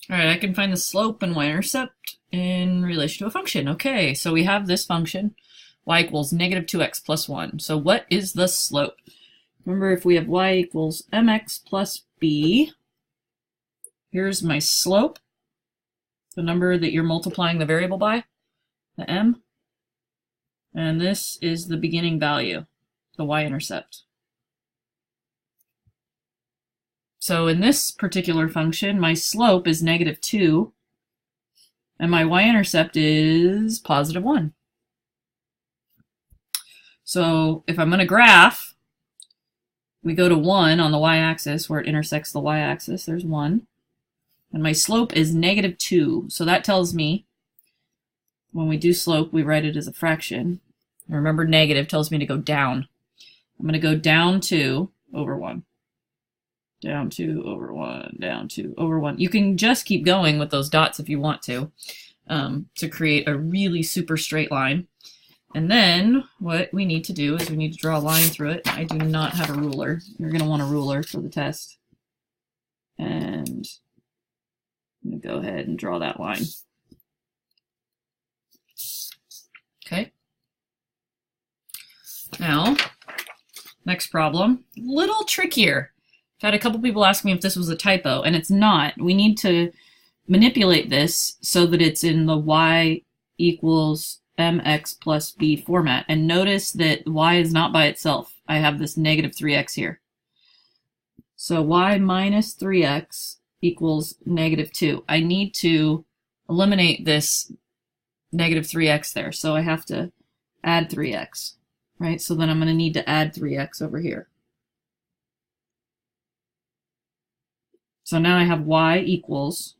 All right, I can find the slope and y-intercept in relation to a function. Okay, so we have this function, y equals negative 2x plus 1. So what is the slope? Remember, if we have y equals mx plus b, here's my slope, the number that you're multiplying the variable by, the m, and this is the beginning value, the y-intercept. So in this particular function, my slope is negative 2, and my y-intercept is positive 1. So if I'm going to graph, we go to 1 on the y-axis where it intersects the y-axis. There's 1. And my slope is negative 2. So that tells me when we do slope, we write it as a fraction. Remember, negative tells me to go down. I'm going to go down 2 over 1. Down 2 over 1, down 2 over 1. You can just keep going with those dots if you want to create a really super straight line. And then what we need to do is we need to draw a line through it. I do not have a ruler. You're going to want a ruler for the test. And I'm going to go ahead and draw that line. Okay. Now, next problem, little trickier. I've had a couple people ask me if this was a typo, and it's not. We need to manipulate this so that it's in the y equals mx plus b format. And notice that y is not by itself. I have this negative 3x here. So y minus 3x equals negative 2. I need to eliminate this negative 3x there. So I have to add 3x, right? So then I'm going to need to add 3x over here. So now I have y equals,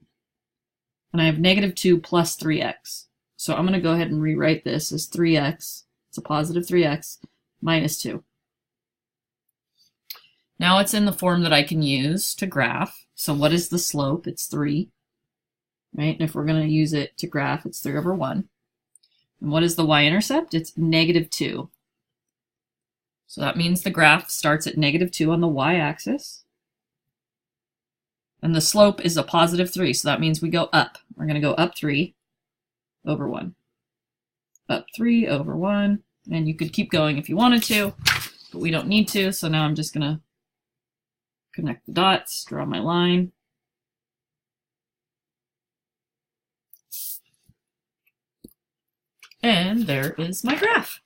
and I have negative 2 plus 3x. So I'm going to go ahead and rewrite this as 3x, it's a positive 3x, minus 2. Now it's in the form that I can use to graph. So what is the slope? It's 3, right? And if we're going to use it to graph, it's 3 over 1. And what is the y-intercept? It's negative 2. So that means the graph starts at negative 2 on the y-axis. And the slope is a positive 3, so that means we go up. We're going to go up 3 over 1. Up 3 over 1. And you could keep going if you wanted to, but we don't need to. So now I'm just going to connect the dots, draw my line. And there is my graph.